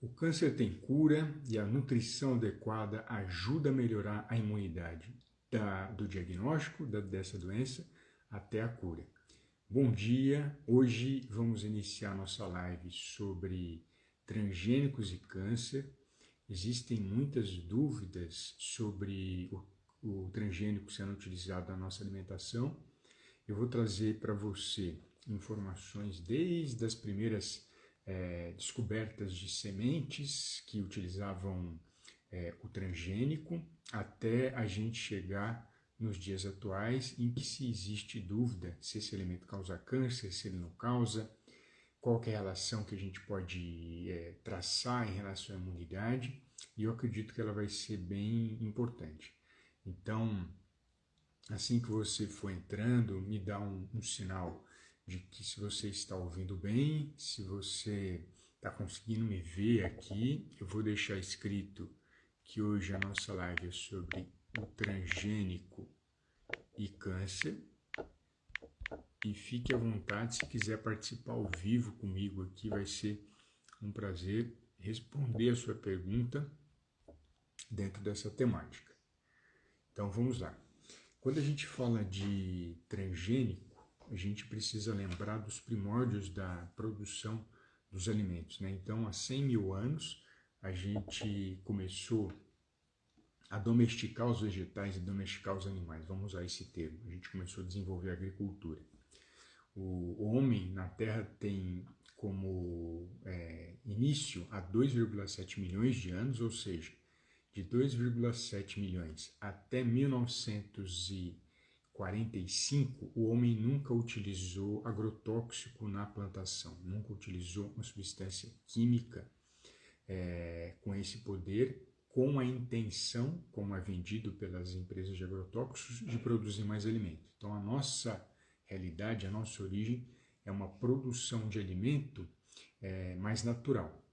O câncer tem cura e a nutrição adequada ajuda a melhorar a imunidade do diagnóstico dessa doença até a cura. Bom dia, hoje vamos iniciar nossa live sobre transgênicos e câncer. Existem muitas dúvidas sobre o transgênico sendo utilizado na nossa alimentação. Eu vou trazer para você informações desde as primeiras descobertas de sementes que utilizavam o transgênico até a gente chegar nos dias atuais em que se existe dúvida se esse alimento causa câncer, se ele não causa, qual que é a relação que a gente pode traçar em relação à imunidade, e eu acredito que ela vai ser bem importante. Então, assim que você for entrando, me dá um sinal de que se você está ouvindo bem, se você está conseguindo me ver aqui. Eu vou deixar escrito que hoje a nossa live é sobre o transgênico e câncer. E fique à vontade, se quiser participar ao vivo comigo aqui, vai ser um prazer responder a sua pergunta dentro dessa temática. Então vamos lá. Quando a gente fala de transgênico, a gente precisa lembrar dos primórdios da produção dos alimentos, né? Então, há 100 mil anos, a gente começou a domesticar os vegetais e domesticar os animais. Vamos usar esse termo. A gente começou a desenvolver a agricultura. O homem na Terra tem como início há 2,7 milhões de anos, ou seja, de 2,7 milhões até 1945, o homem nunca utilizou agrotóxico na plantação, nunca utilizou uma substância química com esse poder, com a intenção, como é vendido pelas empresas de agrotóxicos, de produzir mais alimento. Então, a nossa realidade, a nossa origem é uma produção de alimento mais natural.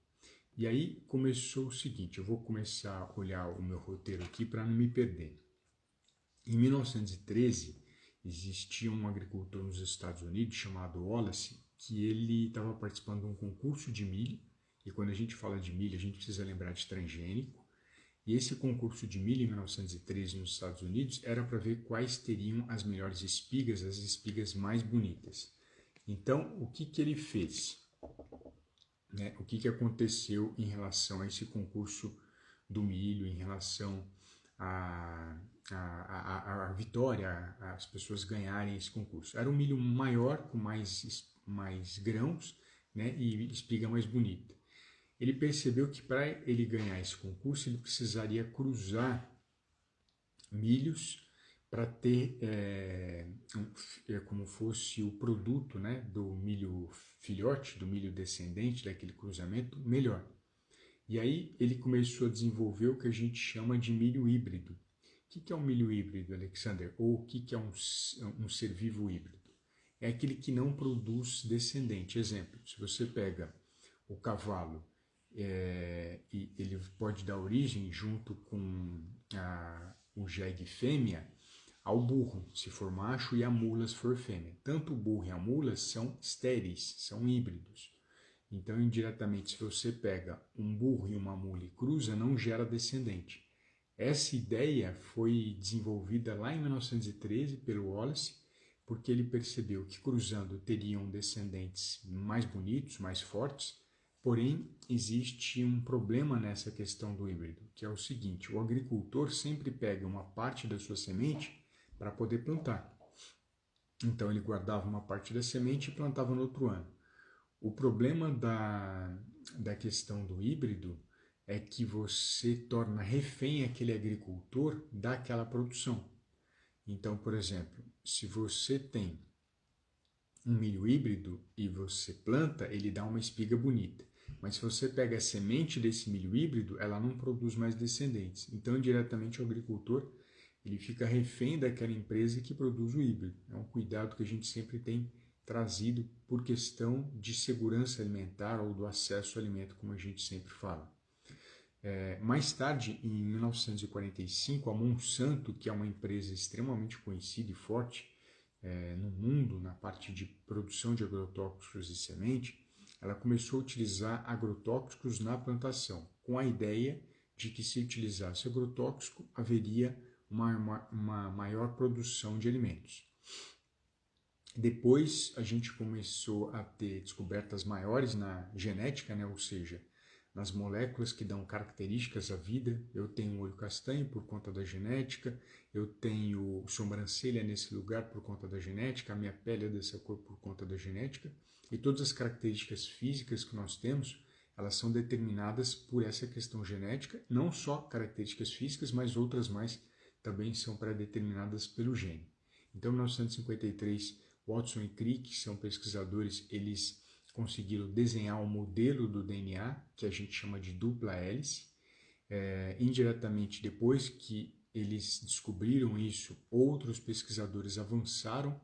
E aí começou o seguinte, eu vou começar a olhar o meu roteiro aqui para não me perder. Em 1913, existia um agricultor nos Estados Unidos chamado Wallace, que ele estava participando de um concurso de milho, e quando a gente fala de milho, a gente precisa lembrar de transgênico, e esse concurso de milho em 1913 nos Estados Unidos era para ver quais teriam as melhores espigas, as espigas mais bonitas. Então, o que ele fez? O que aconteceu em relação a esse concurso do milho, em relação à vitória, as pessoas ganharem esse concurso. Era um milho maior, com mais grãos, né, e espiga mais bonita. Ele percebeu que para ele ganhar esse concurso, ele precisaria cruzar milhos para ter como fosse o produto, né, do milho filhote, do milho descendente, daquele cruzamento, melhor. E aí ele começou a desenvolver o que a gente chama de milho híbrido. O que é um milho híbrido, Alexander? Ou o que é um ser vivo híbrido? É aquele que não produz descendente. Exemplo, se você pega o cavalo, e ele pode dar origem, junto com o jegue fêmea, ao burro, se for macho, e a mula, se for fêmea. Tanto o burro e a mula são estéreis, são híbridos. Então, indiretamente, se você pega um burro e uma mula e cruza, não gera descendente. Essa ideia foi desenvolvida lá em 1913 pelo Wallace, porque ele percebeu que cruzando teriam descendentes mais bonitos, mais fortes, porém existe um problema nessa questão do híbrido, que é o seguinte: o agricultor sempre pega uma parte da sua semente para poder plantar. Então ele guardava uma parte da semente e plantava no outro ano. O problema da questão do híbrido é que você torna refém aquele agricultor daquela produção. Então, por exemplo, se você tem um milho híbrido e você planta, ele dá uma espiga bonita. Mas se você pega a semente desse milho híbrido, ela não produz mais descendentes. Então, diretamente o agricultor, ele fica refém daquela empresa que produz o híbrido. É um cuidado que a gente sempre tem trazido por questão de segurança alimentar ou do acesso ao alimento, como a gente sempre fala. Mais tarde, em 1945, a Monsanto, que é uma empresa extremamente conhecida e forte no mundo, na parte de produção de agrotóxicos e semente, ela começou a utilizar agrotóxicos na plantação, com a ideia de que se utilizasse agrotóxico haveria uma maior produção de alimentos. Depois a gente começou a ter descobertas maiores na genética, né? Ou seja, nas moléculas que dão características à vida. Eu tenho um olho castanho por conta da genética, eu tenho sobrancelha nesse lugar por conta da genética, a minha pele é dessa cor por conta da genética, e todas as características físicas que nós temos, elas são determinadas por essa questão genética, não só características físicas, mas outras mais também são pré-determinadas pelo gene. Então, em 1953, Watson e Crick, que são pesquisadores, eles conseguiram desenhar um modelo do DNA, que a gente chama de dupla hélice. Indiretamente, depois que eles descobriram isso, outros pesquisadores avançaram.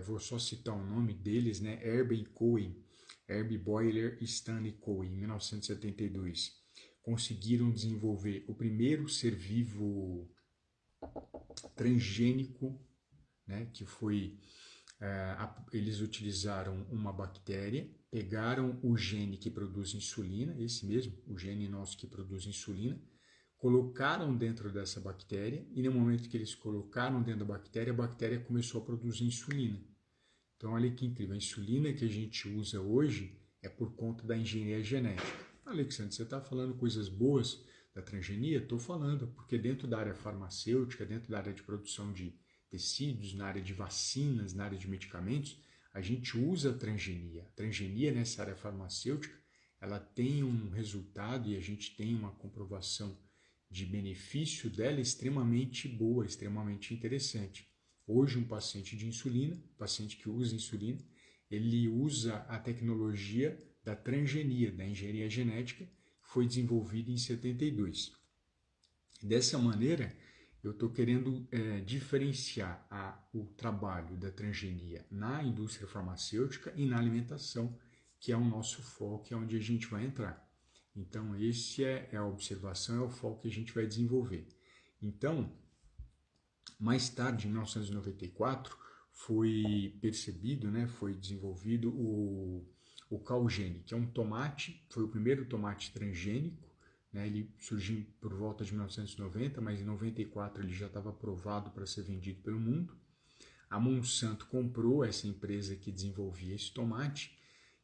Vou só citar o nome deles, né? Herbie Boyer e Stanley Cohen, em 1972. Conseguiram desenvolver o primeiro ser vivo transgênico, né? Que foi... eles utilizaram uma bactéria, pegaram o gene que produz insulina, esse mesmo, o gene nosso que produz insulina, colocaram dentro dessa bactéria e no momento que eles colocaram dentro da bactéria, a bactéria começou a produzir insulina. Então olha que incrível, a insulina que a gente usa hoje é por conta da engenharia genética. Alexandre, você está falando coisas boas da transgenia? Estou falando, porque dentro da área farmacêutica, dentro da área de produção de tecidos, na área de vacinas, na área de medicamentos, a gente usa a transgenia. A transgenia nessa área farmacêutica, ela tem um resultado e a gente tem uma comprovação de benefício dela extremamente boa, extremamente interessante. Hoje um paciente de insulina, paciente que usa insulina, ele usa a tecnologia da transgenia, da engenharia genética, que foi desenvolvida em 72. Dessa maneira, eu estou querendo diferenciar o trabalho da transgenia na indústria farmacêutica e na alimentação, que é o nosso foco, é onde a gente vai entrar. Então, esse é a observação, é o foco que a gente vai desenvolver. Então, mais tarde, em 1994, foi percebido, né, foi desenvolvido o Calgene, que é um tomate, foi o primeiro tomate transgênico, né, ele surgiu por volta de 1990, mas em 94 ele já estava aprovado para ser vendido pelo mundo. A Monsanto comprou essa empresa que desenvolvia esse tomate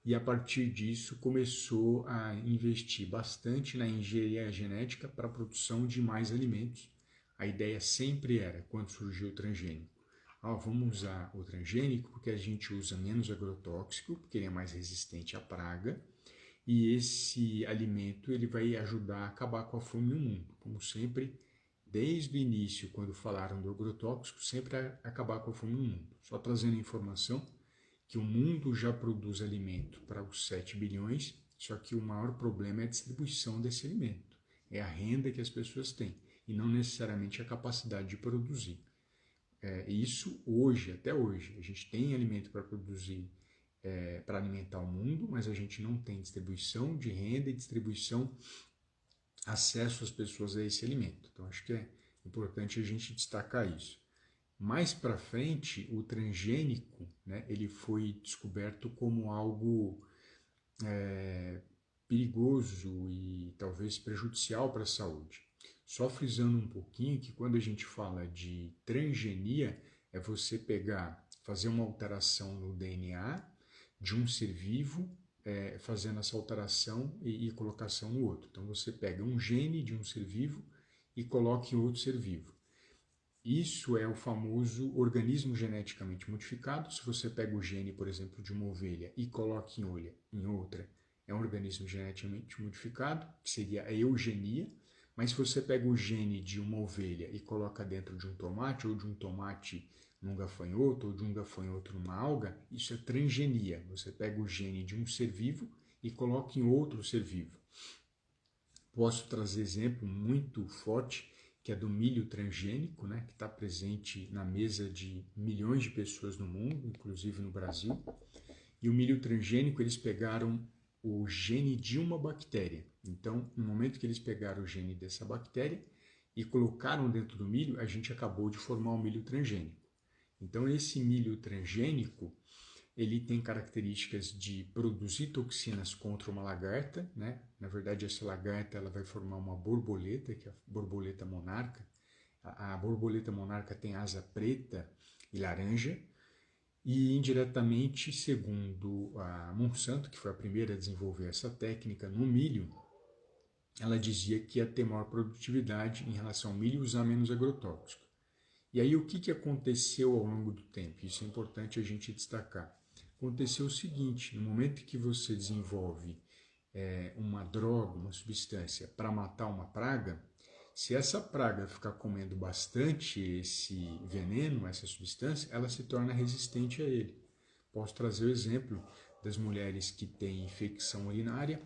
e a partir disso começou a investir bastante na engenharia genética para a produção de mais alimentos. A ideia sempre era, quando surgiu o transgênico, vamos usar o transgênico porque a gente usa menos agrotóxico, porque ele é mais resistente à praga, e esse alimento ele vai ajudar a acabar com a fome no mundo. Como sempre, desde o início, quando falaram do agrotóxico, sempre acabar com a fome no mundo. Só trazendo informação que o mundo já produz alimento para os 7 bilhões, só que o maior problema é a distribuição desse alimento. É a renda que as pessoas têm e não necessariamente a capacidade de produzir. Isso hoje, até hoje, a gente tem alimento para produzir, para alimentar o mundo, mas a gente não tem distribuição de renda e distribuição, acesso às pessoas a esse alimento. Então acho que é importante a gente destacar isso. Mais para frente, o transgênico, né, ele foi descoberto como algo perigoso e talvez prejudicial para a saúde. Só frisando um pouquinho que quando a gente fala de transgenia, é você fazer uma alteração no DNA de um ser vivo, fazendo essa alteração e colocação no outro. Então você pega um gene de um ser vivo e coloca em outro ser vivo. Isso é o famoso organismo geneticamente modificado. Se você pega o gene, por exemplo, de uma ovelha e coloca em outra, é um organismo geneticamente modificado, que seria a eugenia. Mas se você pega o gene de uma ovelha e coloca dentro de um tomate, ou de um tomate num gafanhoto, ou de um gafanhoto numa alga, isso é transgenia. Você pega o gene de um ser vivo e coloca em outro ser vivo. Posso trazer exemplo muito forte, que é do milho transgênico, né, que está presente na mesa de milhões de pessoas no mundo, inclusive no Brasil. E o milho transgênico, eles pegaram o gene de uma bactéria. Então, no momento que eles pegaram o gene dessa bactéria e colocaram dentro do milho, a gente acabou de formar o milho transgênico. Então, esse milho transgênico, ele tem características de produzir toxinas contra uma lagarta, né? Na verdade, essa lagarta ela vai formar uma borboleta, que é a borboleta monarca. A borboleta monarca tem asa preta e laranja, e indiretamente, segundo a Monsanto, que foi a primeira a desenvolver essa técnica no milho, ela dizia que ia ter maior produtividade em relação ao milho e usar menos agrotóxico. E aí o que aconteceu ao longo do tempo? Isso é importante a gente destacar. Aconteceu o seguinte, no momento que você desenvolve uma droga, uma substância para matar uma praga, se essa praga ficar comendo bastante esse veneno, essa substância, ela se torna resistente a ele. Posso trazer o exemplo das mulheres que têm infecção urinária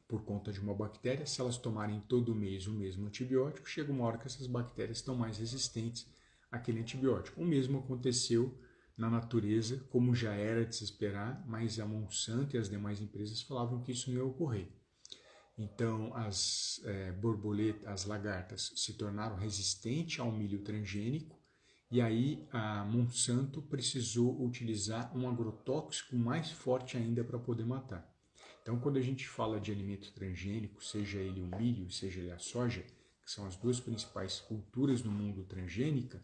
por conta de uma bactéria. Se elas tomarem todo mês o mesmo antibiótico, chega uma hora que essas bactérias estão mais resistentes àquele antibiótico. O mesmo aconteceu na natureza, como já era de se esperar, mas a Monsanto e as demais empresas falavam que isso não ia ocorrer. Então, as borboletas, as lagartas, se tornaram resistentes ao milho transgênico, e aí a Monsanto precisou utilizar um agrotóxico mais forte ainda para poder matar. Então, quando a gente fala de alimento transgênico, seja ele o milho, seja ele a soja, que são as duas principais culturas no mundo transgênica,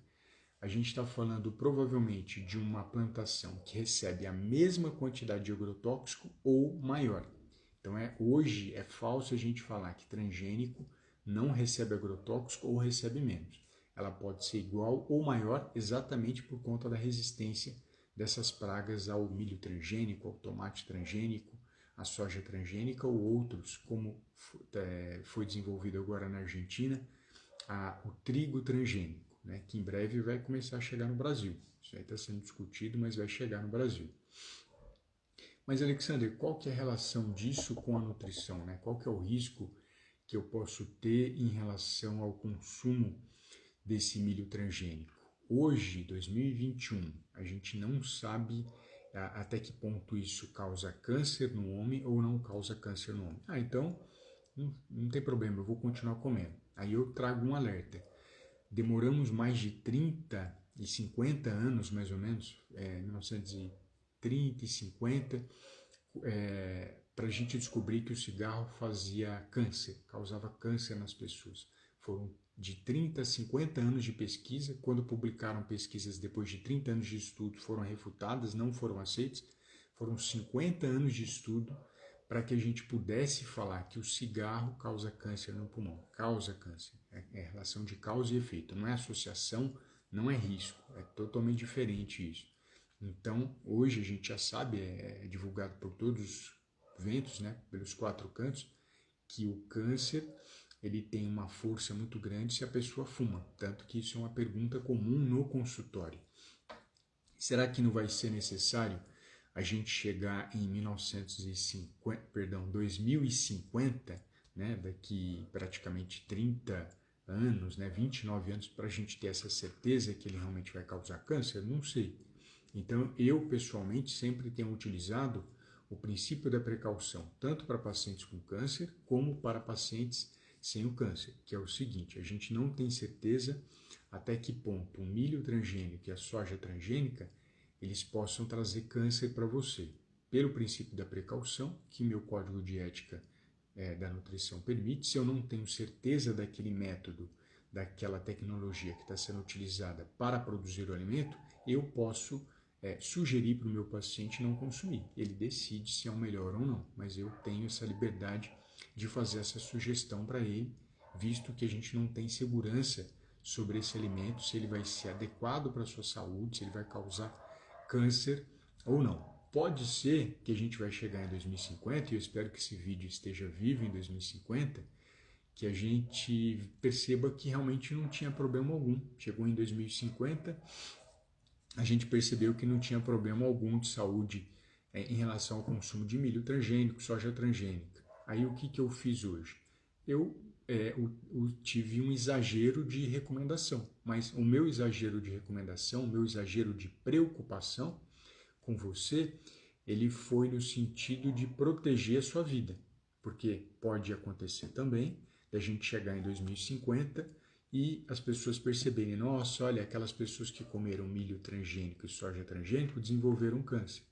a gente está falando provavelmente de uma plantação que recebe a mesma quantidade de agrotóxico ou maior. Então, hoje é falso a gente falar que transgênico não recebe agrotóxico ou recebe menos. Ela pode ser igual ou maior exatamente por conta da resistência dessas pragas ao milho transgênico, ao tomate transgênico, à soja transgênica ou outros, como foi desenvolvido agora na Argentina, o trigo transgênico, né, que em breve vai começar a chegar no Brasil. Isso aí está sendo discutido, mas vai chegar no Brasil. Mas, Alexander, qual que é a relação disso com a nutrição, né? Qual que é o risco que eu posso ter em relação ao consumo desse milho transgênico? Hoje, 2021, a gente não sabe até que ponto isso causa câncer no homem ou não causa câncer no homem. Então, não tem problema, eu vou continuar comendo. Aí eu trago um alerta. Demoramos mais de 30 e 50 anos, mais ou menos, 1930 e 50, para a gente descobrir que o cigarro fazia câncer, causava câncer nas pessoas. Foram de 30 a 50 anos de pesquisa. Quando publicaram pesquisas depois de 30 anos de estudo, foram refutadas, não foram aceitas. Foram 50 anos de estudo para que a gente pudesse falar que o cigarro causa câncer no pulmão. Causa câncer. É relação de causa e efeito. Não é associação, não é risco. É totalmente diferente isso. Então, hoje a gente já sabe, é divulgado por todos os ventos, né, pelos 4 cantos, que o câncer ele tem uma força muito grande se a pessoa fuma. Tanto que isso é uma pergunta comum no consultório. Será que não vai ser necessário a gente chegar em 2050, né, daqui praticamente 30 anos, né, 29 anos, para a gente ter essa certeza que ele realmente vai causar câncer? Não sei. Então, eu pessoalmente sempre tenho utilizado o princípio da precaução, tanto para pacientes com câncer, como para pacientes sem o câncer, que é o seguinte: a gente não tem certeza até que ponto o milho transgênico e a soja transgênica eles possam trazer câncer para você. Pelo princípio da precaução, que meu código de ética da nutrição permite, se eu não tenho certeza daquele método, daquela tecnologia que está sendo utilizada para produzir o alimento, eu posso sugerir para o meu paciente não consumir. Ele decide se é o melhor ou não, mas eu tenho essa liberdade de fazer essa sugestão para ele, visto que a gente não tem segurança sobre esse alimento, se ele vai ser adequado para a sua saúde, se ele vai causar câncer ou não. Pode ser que a gente vai chegar em 2050, e eu espero que esse vídeo esteja vivo em 2050, que a gente perceba que realmente não tinha problema algum. Chegou em 2050, a gente percebeu que não tinha problema algum de saúde em relação ao consumo de milho transgênico, soja transgênica. Aí o que eu fiz hoje? Eu tive um exagero de recomendação, mas o meu exagero de recomendação, o meu exagero de preocupação com você, ele foi no sentido de proteger a sua vida, porque pode acontecer também da gente chegar em 2050 e as pessoas perceberem, nossa, olha, aquelas pessoas que comeram milho transgênico e soja transgênico desenvolveram câncer.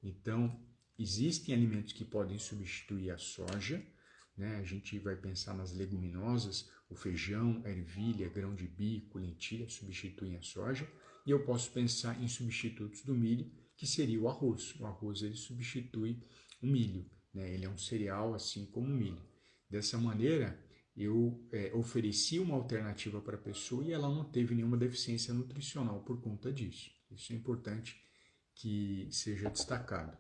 Então, existem alimentos que podem substituir a soja, né? A gente vai pensar nas leguminosas, o feijão, a ervilha, grão de bico, lentilha substituem a soja, e eu posso pensar em substitutos do milho, que seria o arroz. O arroz ele substitui o milho, né? Ele é um cereal assim como o milho. Dessa maneira, eu ofereci uma alternativa para a pessoa e ela não teve nenhuma deficiência nutricional por conta disso. Isso é importante que seja destacado.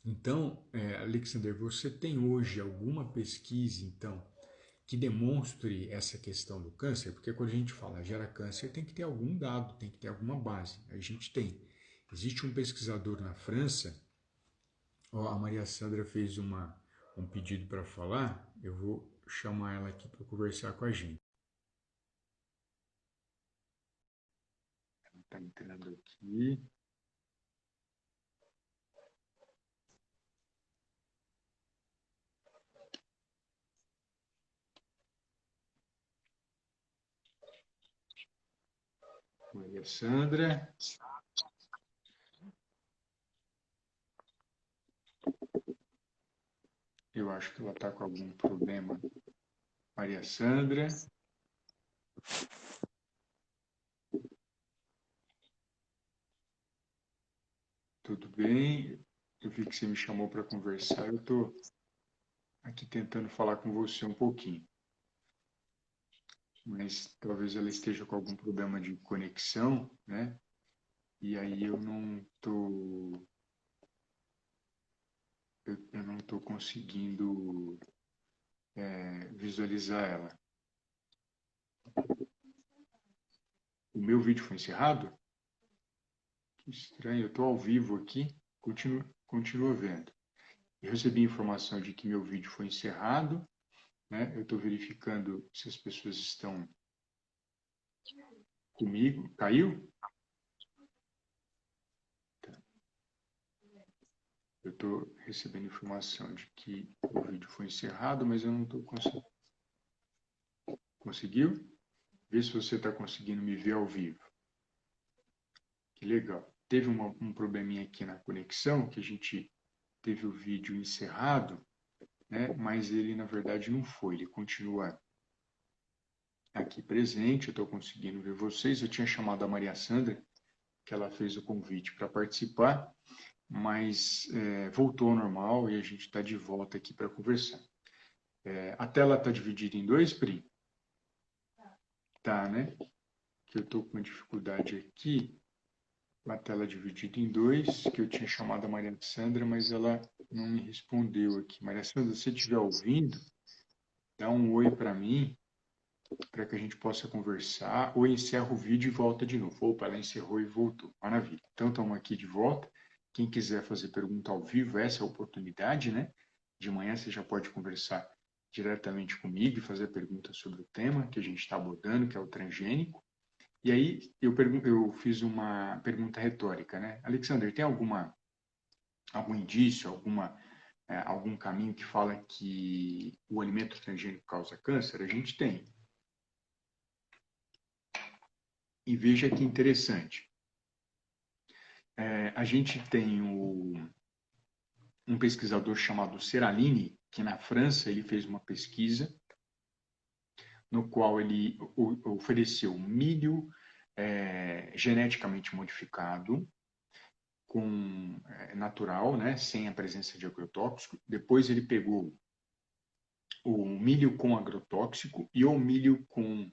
Então, Alexander, você tem hoje alguma pesquisa, então, que demonstre essa questão do câncer? Porque quando a gente fala gera câncer, tem que ter algum dado, tem que ter alguma base. A gente tem. Existe um pesquisador na França, a Maria Sandra fez um pedido para falar, eu vou chamar ela aqui para conversar com a gente. Ela está entrando aqui. Maria Sandra. Eu acho que ela está com algum problema. Maria Sandra. Tudo bem? Eu vi que você me chamou para conversar. Eu estou aqui tentando falar com você um pouquinho. Mas talvez ela esteja com algum problema de conexão, né? E aí eu não estou... Eu não estou conseguindo visualizar ela. O meu vídeo foi encerrado? Que estranho, eu estou ao vivo aqui, continua vendo. Eu recebi informação de que meu vídeo foi encerrado, né? Eu estou verificando se as pessoas estão comigo. Caiu? Tá. Eu estou recebendo informação de que o vídeo foi encerrado, mas eu não estou conseguindo. Conseguiu? Vê se você está conseguindo me ver ao vivo. Que legal. Teve um probleminha aqui na conexão, que a gente teve o vídeo encerrado, né? Mas ele, na verdade, não foi. Ele continua aqui presente, eu estou conseguindo ver vocês. Eu tinha chamado a Maria Sandra, que ela fez o convite para participar, mas voltou ao normal e a gente está de volta aqui para conversar. A tela está dividida em dois, Pri? Tá, né? Que eu estou com dificuldade aqui. A tela dividida em dois, que eu tinha chamado a Maria Sandra, mas ela não me respondeu aqui. Maria Sandra, se você estiver ouvindo, dá um oi para mim, para que a gente possa conversar, ou encerra o vídeo e volta de novo. Opa, ela encerrou e voltou. Maravilha. Então, estamos aqui de volta. Quem quiser fazer pergunta ao vivo, essa é a oportunidade, né? De manhã você já pode conversar diretamente comigo e fazer perguntas sobre o tema que a gente está abordando, que é o transgênico. E aí eu fiz uma pergunta retórica, né? Alexander, tem algum indício, algum caminho que fala que o alimento transgênico causa câncer? A gente tem. E veja que interessante. A gente tem um pesquisador chamado Seralini, que na França ele fez uma pesquisa no qual ele ofereceu milho geneticamente modificado, natural, né, sem a presença de agrotóxico. Depois ele pegou o milho com agrotóxico e o milho com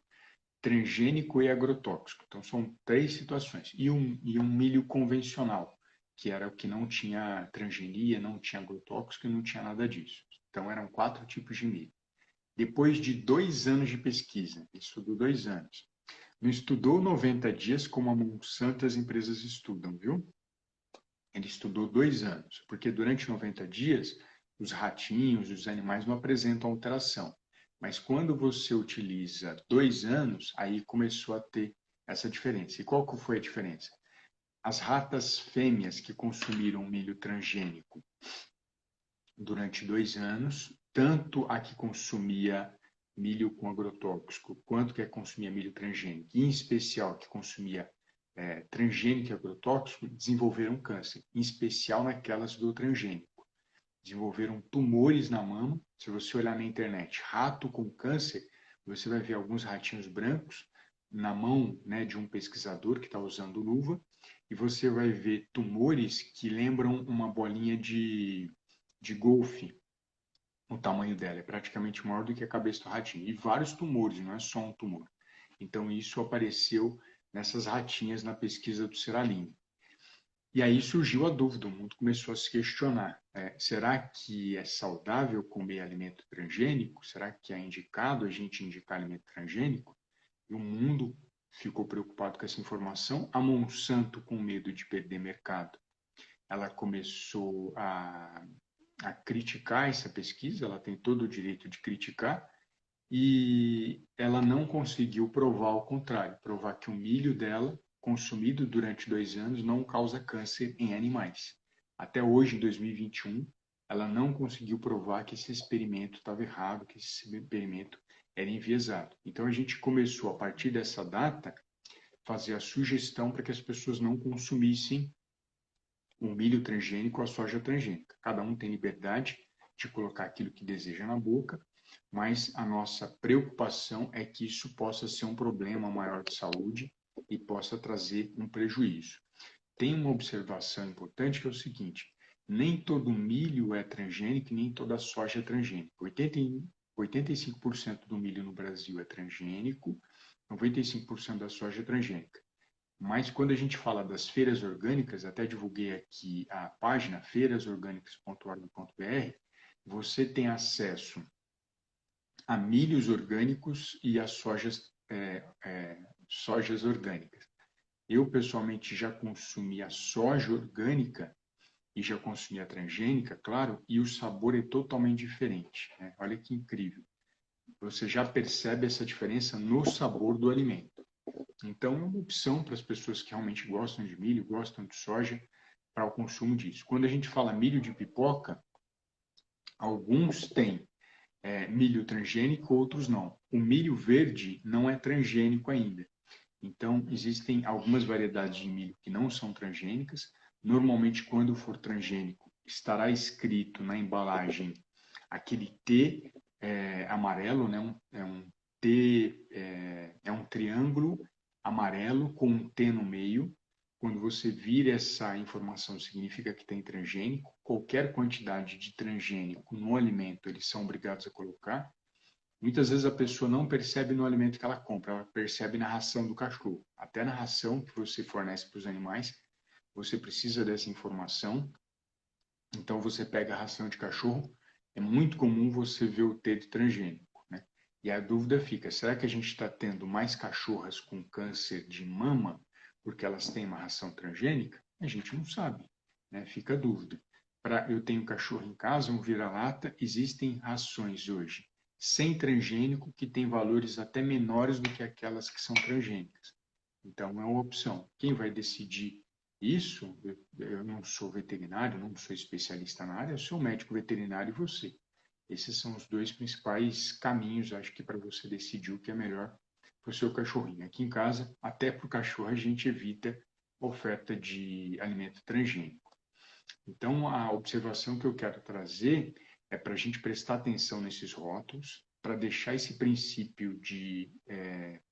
transgênico e agrotóxico. Então são três situações. E um milho convencional, que era o que não tinha transgenia, não tinha agrotóxico e não tinha nada disso. Então eram 4 tipos de milho. Depois de 2 anos de pesquisa, ele estudou 2 anos. Não estudou 90 dias como a Monsanto e as empresas estudam, viu? Ele estudou 2 anos, porque durante 90 dias os ratinhos, os animais não apresentam alteração. Mas quando você utiliza 2 anos, aí começou a ter essa diferença. E qual que foi a diferença? As ratas fêmeas que consumiram milho transgênico durante 2 anos, tanto a que consumia milho com agrotóxico, quanto que consumia milho transgênico, e em especial que consumia transgênico e agrotóxico, desenvolveram câncer, em especial naquelas do transgênico. Desenvolveram tumores na mama. Se você olhar na internet, rato com câncer, você vai ver alguns ratinhos brancos na mão, né, de um pesquisador que está usando luva, e você vai ver tumores que lembram uma bolinha de golfe. O tamanho dela é praticamente maior do que a cabeça do ratinho. E vários tumores, não é só um tumor. Então, isso apareceu nessas ratinhas na pesquisa do Seralini. E aí surgiu a dúvida, o mundo começou a se questionar. Será que é saudável comer alimento transgênico? Será que é indicado a gente indicar alimento transgênico? E o mundo ficou preocupado com essa informação. A Monsanto, com medo de perder mercado, ela começou a criticar essa pesquisa, ela tem todo o direito de criticar, e ela não conseguiu provar o contrário, provar que o milho dela, consumido durante 2 anos, não causa câncer em animais. Até hoje, em 2021, ela não conseguiu provar que esse experimento estava errado, que esse experimento era enviesado. Então, a gente começou, a partir dessa data, fazer a sugestão para que as pessoas não consumissem o milho transgênico ou a soja transgênica. Cada um tem liberdade de colocar aquilo que deseja na boca, mas a nossa preocupação é que isso possa ser um problema maior de saúde e possa trazer um prejuízo. Tem uma observação importante que é o seguinte: nem todo milho é transgênico, nem toda soja é transgênica. 85% do milho no Brasil é transgênico, 95% da soja é transgênica. Mas quando a gente fala das feiras orgânicas, até divulguei aqui a página feirasorgânicas.org.br, você tem acesso a milhos orgânicos e a sojas orgânicas. Eu, pessoalmente, já consumi a soja orgânica e já consumi a transgênica, claro, e o sabor é totalmente diferente, né? Olha que incrível. Você já percebe essa diferença no sabor do alimento. Então, é uma opção para as pessoas que realmente gostam de milho, gostam de soja, para o consumo disso. Quando a gente fala milho de pipoca, alguns têm milho transgênico, outros não. O milho verde não é transgênico ainda. Então, existem algumas variedades de milho que não são transgênicas. Normalmente, quando for transgênico, estará escrito na embalagem aquele T amarelo, né? T, é um triângulo amarelo com um T no meio. Quando você vira essa informação, significa que tem transgênico. Qualquer quantidade de transgênico no alimento, eles são obrigados a colocar. Muitas vezes a pessoa não percebe no alimento que ela compra, ela percebe na ração do cachorro. Até na ração que você fornece para os animais, você precisa dessa informação. Então, você pega a ração de cachorro, é muito comum você ver o T de transgênico, né? E a dúvida fica, será que a gente está tendo mais cachorras com câncer de mama porque elas têm uma ração transgênica? A gente não sabe, né? Fica a dúvida. Eu tenho cachorro em casa, um vira-lata, existem rações hoje sem transgênico que têm valores até menores do que aquelas que são transgênicas. Então, é uma opção. Quem vai decidir isso, eu não sou veterinário, não sou especialista na área, eu sou médico veterinário e você. Esses são os 2 principais caminhos, acho que, para você decidir o que é melhor para o seu cachorrinho. Aqui em casa, até para o cachorro, a gente evita oferta de alimento transgênico. Então, a observação que eu quero trazer é para a gente prestar atenção nesses rótulos, para deixar esse princípio de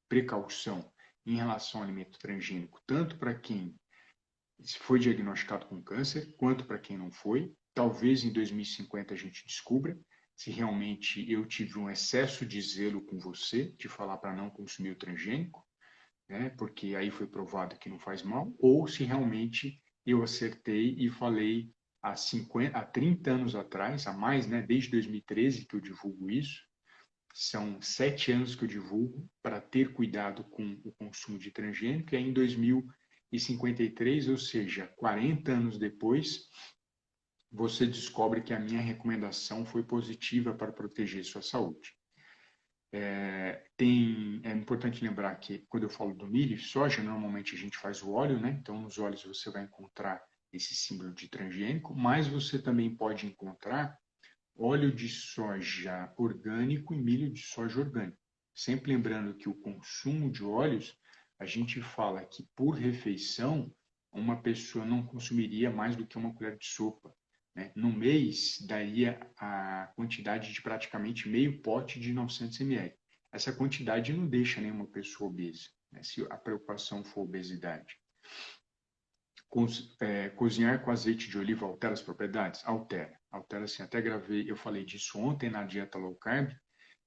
precaução em relação ao alimento transgênico, tanto para quem foi diagnosticado com câncer, quanto para quem não foi. Talvez em 2050 a gente descubra se realmente eu tive um excesso de zelo com você, de falar para não consumir o transgênico, né, porque aí foi provado que não faz mal, ou se realmente eu acertei e falei há 30 anos atrás, a mais, né, desde 2013 que eu divulgo isso, são 7 anos que eu divulgo para ter cuidado com o consumo de transgênico, e aí em 2053, ou seja, 40 anos depois, você descobre que a minha recomendação foi positiva para proteger sua saúde. É importante lembrar que quando eu falo do milho e soja, normalmente a gente faz o óleo, né? Então nos óleos você vai encontrar esse símbolo de transgênico, mas você também pode encontrar óleo de soja orgânico e milho de soja orgânico. Sempre lembrando que o consumo de óleos, a gente fala que por refeição, uma pessoa não consumiria mais do que uma colher de sopa, né? No mês, daria a quantidade de praticamente meio pote de 900 ml. Essa quantidade não deixa nenhuma pessoa obesa, né? Se a preocupação for obesidade. Cozinhar com azeite de oliva altera as propriedades? Altera. Altera sim. Até gravei, eu falei disso ontem na dieta low carb.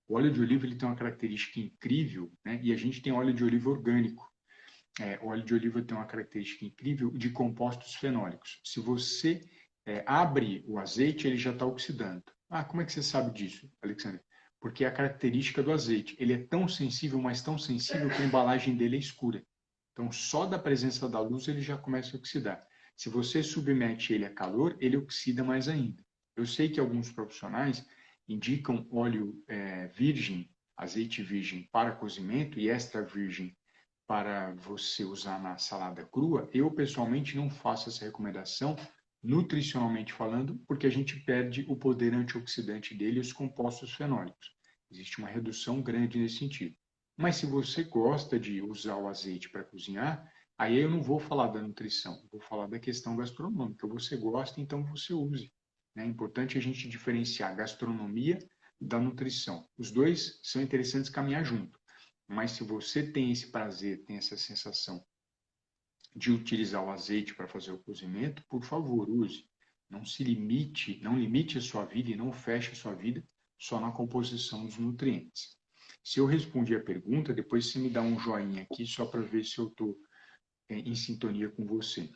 O óleo de oliva ele tem uma característica incrível, né? E a gente tem óleo de oliva orgânico. O óleo de oliva tem uma característica incrível de compostos fenólicos. Se você abre o azeite, ele já está oxidando. Ah, como é que você sabe disso, Alexandre? Porque é a característica do azeite. Ele é tão sensível, mas tão sensível que a embalagem dele é escura. Então, só da presença da luz ele já começa a oxidar. Se você submete ele a calor, ele oxida mais ainda. Eu sei que alguns profissionais indicam óleo virgem, azeite virgem para cozimento e extra virgem para você usar na salada crua. Eu, pessoalmente, não faço essa recomendação, nutricionalmente falando, porque a gente perde o poder antioxidante dele e os compostos fenólicos. Existe uma redução grande nesse sentido. Mas se você gosta de usar o azeite para cozinhar, aí eu não vou falar da nutrição, vou falar da questão gastronômica. Você gosta, então você use. É importante a gente diferenciar a gastronomia da nutrição. Os dois são interessantes caminhar junto. Mas se você tem esse prazer, tem essa sensação de utilizar o azeite para fazer o cozimento, por favor, use. Não se limite, não limite a sua vida e não feche a sua vida só na composição dos nutrientes. Se eu respondi a pergunta, depois você me dá um joinha aqui só para ver se eu estou em sintonia com você.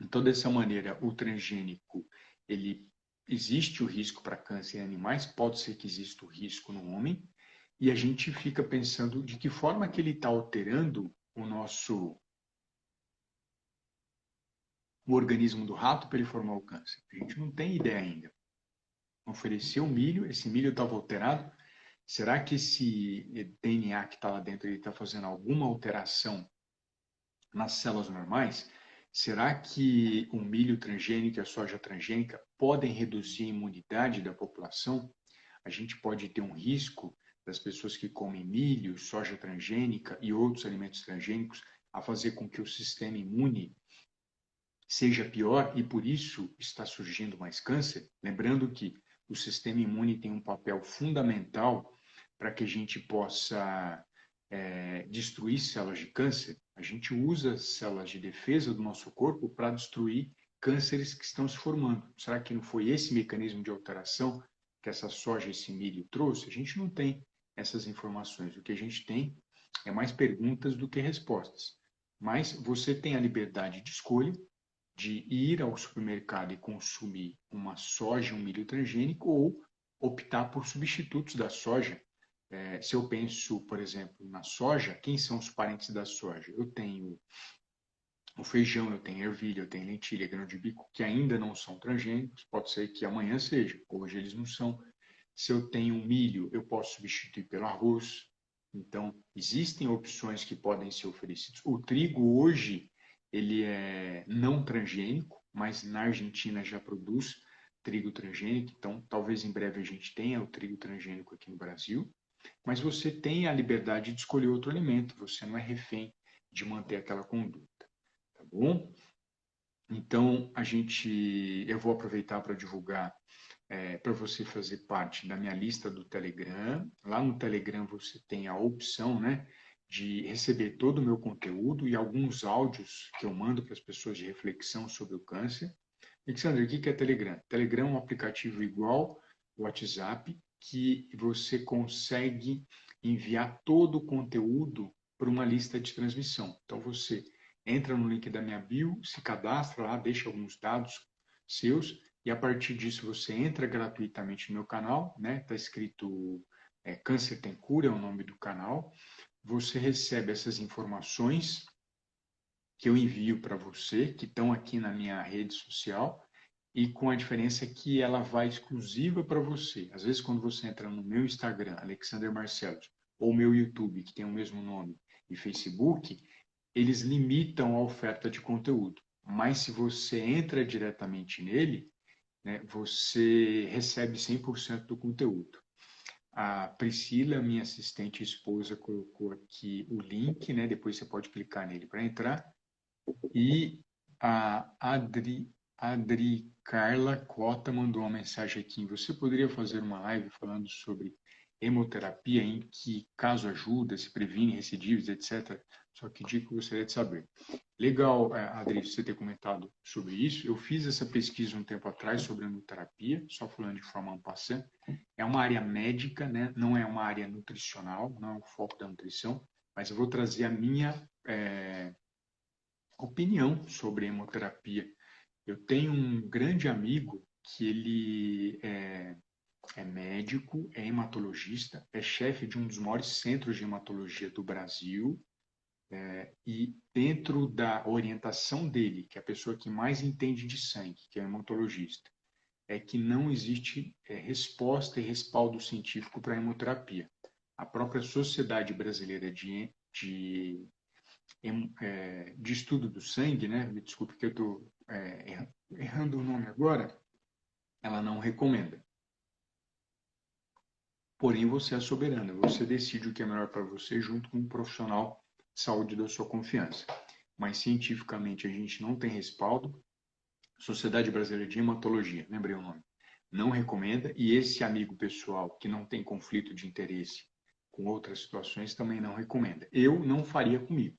Então, dessa maneira, o transgênico, ele existe o risco para câncer em animais, pode ser que exista o risco no homem, e a gente fica pensando de que forma que ele está alterando o organismo do rato para ele formar o câncer. A gente não tem ideia ainda. Ofereceu milho, esse milho estava alterado. Será que esse DNA que está lá dentro está fazendo alguma alteração nas células normais? Será que o milho transgênico e a soja transgênica podem reduzir a imunidade da população? A gente pode ter um risco das pessoas que comem milho, soja transgênica e outros alimentos transgênicos a fazer com que o sistema imune seja pior e por isso está surgindo mais câncer. Lembrando que o sistema imune tem um papel fundamental para que a gente possa destruir células de câncer. A gente usa células de defesa do nosso corpo para destruir cânceres que estão se formando. Será que não foi esse mecanismo de alteração que essa soja, esse milho trouxe? A gente não tem essas informações. O que a gente tem é mais perguntas do que respostas. Mas você tem a liberdade de escolha de ir ao supermercado e consumir uma soja, um milho transgênico ou optar por substitutos da soja. Se eu penso, por exemplo, na soja, quem são os parentes da soja? Eu tenho o feijão, eu tenho ervilha, eu tenho lentilha, grão de bico, que ainda não são transgênicos, pode ser que amanhã seja, hoje eles não são. Se eu tenho milho, eu posso substituir pelo arroz. Então, existem opções que podem ser oferecidas. O trigo hoje, ele é não transgênico, mas na Argentina já produz trigo transgênico, então talvez em breve a gente tenha o trigo transgênico aqui no Brasil. Mas você tem a liberdade de escolher outro alimento, você não é refém de manter aquela conduta, tá bom? Então, eu vou aproveitar para divulgar para você fazer parte da minha lista do Telegram. Lá no Telegram você tem a opção, né, de receber todo o meu conteúdo e alguns áudios que eu mando para as pessoas de reflexão sobre o câncer. Alexandre, o que é Telegram? Telegram é um aplicativo igual ao WhatsApp que você consegue enviar todo o conteúdo para uma lista de transmissão. Então você entra no link da minha bio, se cadastra lá, deixa alguns dados seus e a partir disso você entra gratuitamente no meu canal, né? Tá escrito Câncer Tem Cura, é o nome do canal. Você recebe essas informações que eu envio para você, que estão aqui na minha rede social, e com a diferença que ela vai exclusiva para você. Às vezes, quando você entra no meu Instagram, Alexander Marcelos, ou meu YouTube, que tem o mesmo nome, e Facebook, eles limitam a oferta de conteúdo. Mas se você entra diretamente nele, né, você recebe 100% do conteúdo. A Priscila, minha assistente e esposa, colocou aqui o link, né? Depois você pode clicar nele para entrar. E a Adri Carla Cota mandou uma mensagem aqui. Você poderia fazer uma live falando sobre hemoterapia, em que caso ajuda, se previne recidivas, etc. Só que dica que eu gostaria de saber. Legal, Adri, você ter comentado sobre isso. Eu fiz essa pesquisa um tempo atrás sobre hemoterapia, só falando de forma passante. É uma área médica, né? Não é uma área nutricional, não é o foco da nutrição, mas eu vou trazer a minha opinião sobre hemoterapia. Eu tenho um grande amigo que ele é médico, é hematologista, é chefe de um dos maiores centros de hematologia do Brasil, e dentro da orientação dele, que é a pessoa que mais entende de sangue, que é o hematologista, é que não existe resposta e respaldo científico para a hemoterapia. A própria Sociedade Brasileira de Estudo do Sangue, né? Me desculpe que eu estou errando o nome agora, ela não recomenda. Porém, você é soberana, você decide o que é melhor para você junto com um profissional de saúde da sua confiança. Mas cientificamente a gente não tem respaldo. Sociedade Brasileira de Hematologia, lembrei o nome, não recomenda, e esse amigo pessoal que não tem conflito de interesse com outras situações também não recomenda. Eu não faria comigo,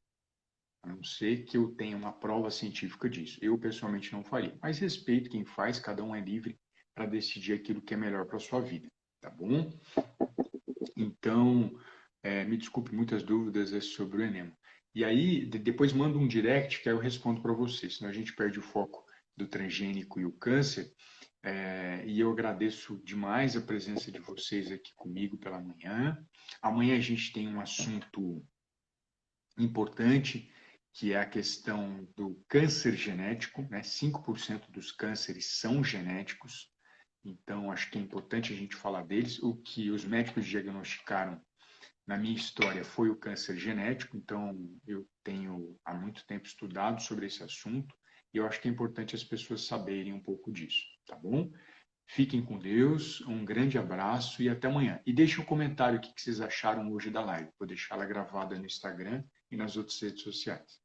a não ser que eu tenha uma prova científica disso. Eu pessoalmente não faria, mas respeito quem faz, cada um é livre para decidir aquilo que é melhor para a sua vida, tá bom? Então, me desculpe, muitas dúvidas sobre o enema. E aí, depois manda um direct que aí eu respondo para você, senão a gente perde o foco do transgênico e o câncer. E eu agradeço demais a presença de vocês aqui comigo pela manhã. Amanhã a gente tem um assunto importante, que é a questão do câncer genético, né? 5% dos cânceres são genéticos, então acho que é importante a gente falar deles. O que os médicos diagnosticaram na minha história foi o câncer genético, então eu tenho há muito tempo estudado sobre esse assunto e eu acho que é importante as pessoas saberem um pouco disso, tá bom? Fiquem com Deus, um grande abraço e até amanhã. E deixem um comentário o que vocês acharam hoje da live. Vou deixar ela gravada no Instagram e nas outras redes sociais.